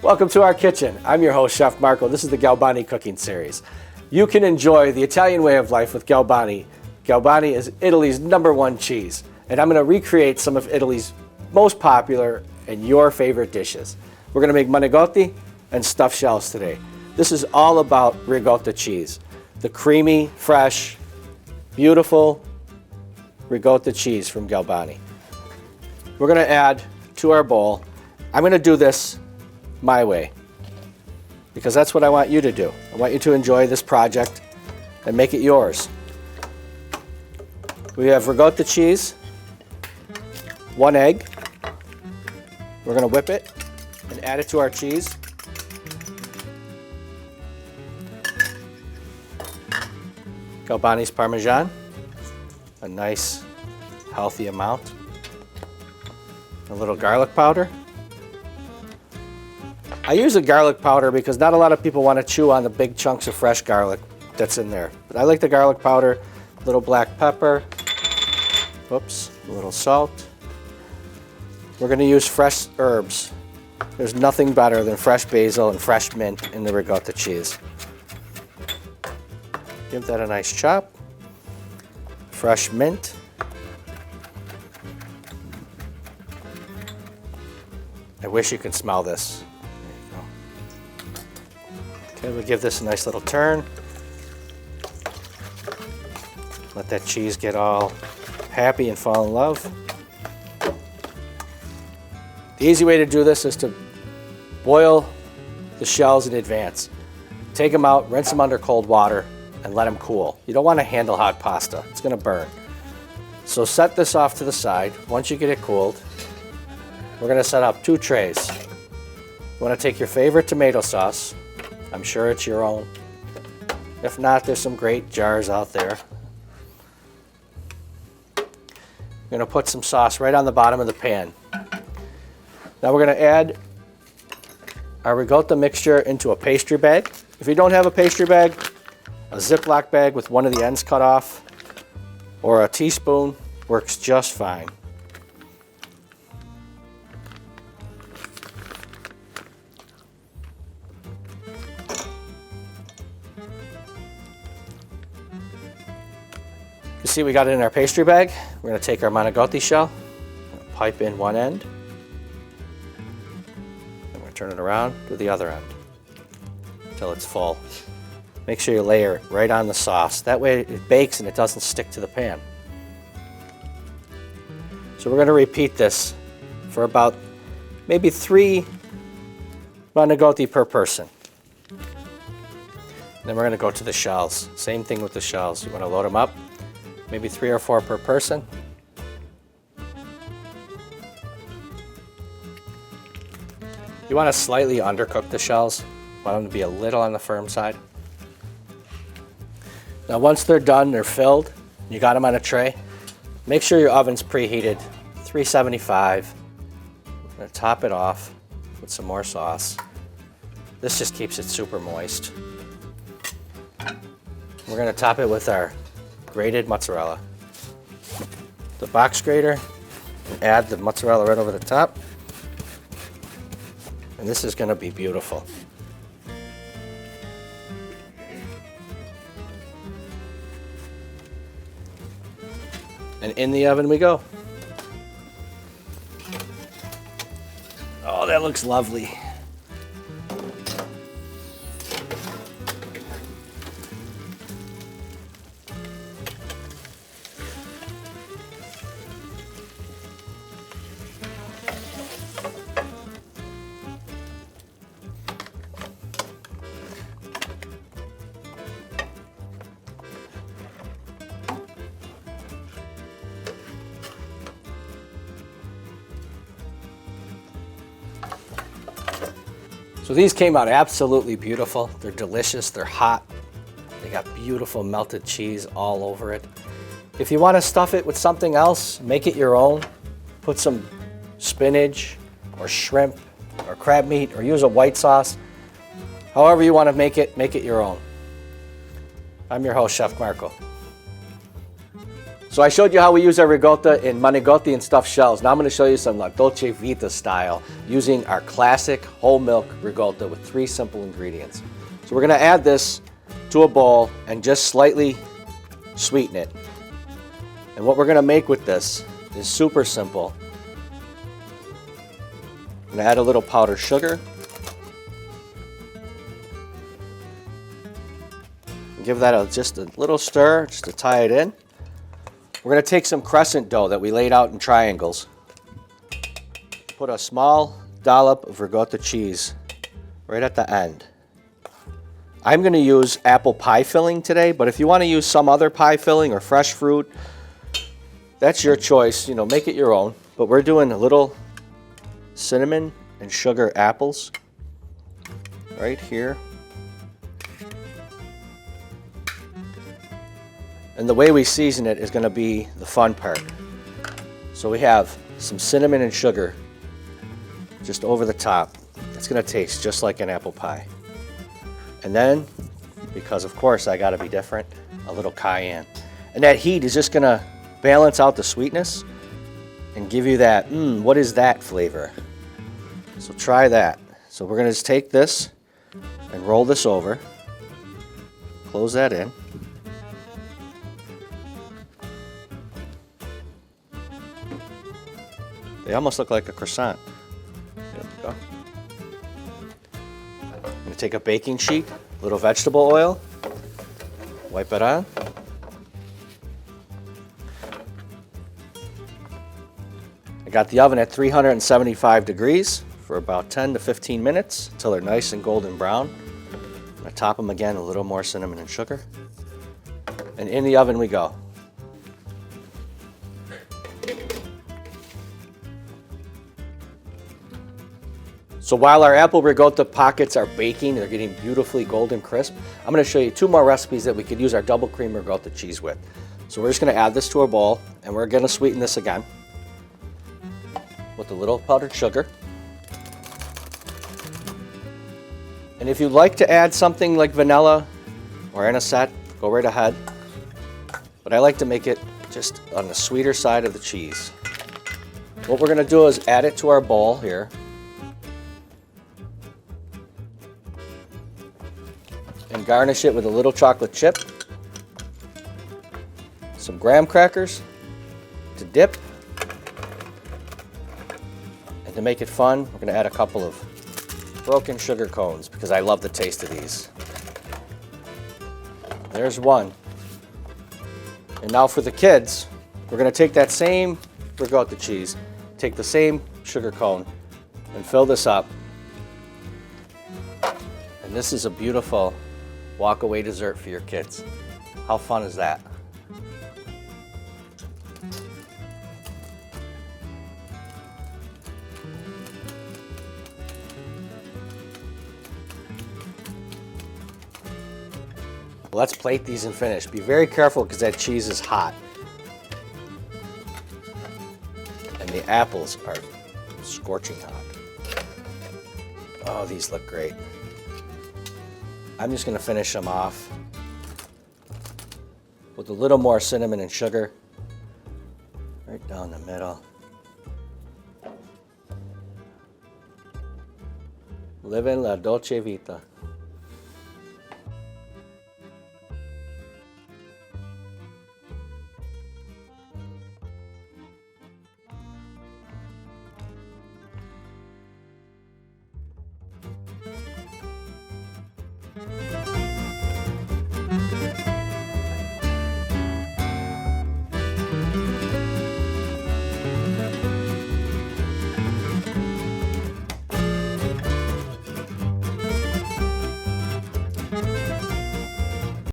Welcome to our kitchen. I'm your host, Chef Marco. This is the Galbani cooking series. You can enjoy the Italian way of life with Galbani. Galbani is Italy's #1 cheese, and I'm going to recreate some of Italy's most popular and your favorite dishes. We're going to make Manicotti and stuffed shells today. This is all about Ricotta cheese, the creamy, fresh, beautiful Ricotta cheese from Galbani. We're going to add to our bowl. I'm going to do this my way, because that's what I want you to do. I want you to enjoy this project and make it yours. We have ricotta cheese, 1 egg. We're going to whip it and add it to our cheese. Galbani's Parmesan, a nice healthy amount. A little garlic powder. I use a garlic powder because not a lot of people want to chew on the big chunks of fresh garlic that's in there. But I like the garlic powder, a little black pepper, whoops, a little salt. We're going to use fresh herbs. There's nothing better than fresh basil and fresh mint in the ricotta cheese. Give that a nice chop. Fresh mint. I wish you could smell this. Okay, we'll give this a nice little turn. Let that cheese get all happy and fall in love. The easy way to do this is to boil the shells in advance. Take them out, rinse them under cold water, and let them cool. You don't want to handle hot pasta. It's going to burn. So set this off to the side. Once you get it cooled, we're going to set up 2 trays. You want to take your favorite tomato sauce. I'm sure it's your own. If not, there's some great jars out there. We're going to put some sauce right on the bottom of the pan. Now we're going to add our ricotta mixture into a pastry bag. If you don't have a pastry bag, a Ziploc bag with one of the ends cut off or a teaspoon works just fine. You see, we got it in our pastry bag. We're going to take our Manicotti shell, pipe in one end, and we're going to turn it around to the other end until it's full. Make sure you layer it right on the sauce. That way it bakes and it doesn't stick to the pan. So we're going to repeat this for about maybe 3 Manicotti per person. Then we're going to go to the shells. Same thing with the shells. You want to load them up. Maybe 3 or 4 per person. You want to slightly undercook the shells. Want them to be a little on the firm side. Now once they're done, they're filled, you got them on a tray, make sure your oven's preheated, 375. I'm going to top it off with some more sauce. This just keeps it super moist. We're going to top it with our grated mozzarella. The box grater, add the mozzarella right over the top. And this is going to be beautiful. And in the oven we go. Oh, that looks lovely. So these came out absolutely beautiful. They're delicious, they're hot. They got beautiful melted cheese all over it. If you want to stuff it with something else, make it your own. Put some spinach or shrimp or crab meat or use a white sauce. However you want to make it your own. I'm your host, Chef Marco. So I showed you how we use our ricotta in manicotti and stuffed shells. Now I'm going to show you some La Dolce Vita style using our classic whole milk ricotta with 3 simple ingredients. So we're going to add this to a bowl and just slightly sweeten it. And what we're going to make with this is super simple. I'm going to add a little powdered sugar. Give that just a little stir just to tie it in. We're going to take some crescent dough that we laid out in triangles. Put a small dollop of ricotta cheese right at the end. I'm going to use apple pie filling today, but if you want to use some other pie filling or fresh fruit, that's your choice. You know, make it your own. But we're doing a little cinnamon and sugar apples right here. And the way we season it is going to be the fun part. So we have some cinnamon and sugar just over the top. It's going to taste just like an apple pie. And then, because of course I got to be different, a little cayenne. And that heat is just going to balance out the sweetness and give you that, what is that flavor? So try that. So we're going to just take this and roll this over. Close that in. They almost look like a croissant. There we go. I'm going to take a baking sheet, a little vegetable oil, wipe it on. I got the oven at 375 degrees for about 10 to 15 minutes until they're nice and golden brown. I'm going to top them again, a little more cinnamon and sugar. And in the oven we go. So while our apple ricotta pockets are baking, they're getting beautifully golden crisp, I'm going to show you 2 more recipes that we could use our double cream ricotta cheese with. So we're just going to add this to a bowl, and we're going to sweeten this again with a little powdered sugar. And if you'd like to add something like vanilla or anisette, go right ahead. But I like to make it just on the sweeter side of the cheese. What we're going to do is add it to our bowl here. And garnish it with a little chocolate chip, some graham crackers to dip, and to make it fun, we're going to add a couple of broken sugar cones because I love the taste of these. There's one. And now for the kids, we're going to take that same ricotta cheese, take the same sugar cone, and fill this up. And this is a beautiful walk-away dessert for your kids. How fun is that? Let's plate these and finish. Be very careful because that cheese is hot. And the apples are scorching hot. Oh, these look great. I'm just going to finish them off with a little more cinnamon and sugar right down the middle. Living la Dolce Vita.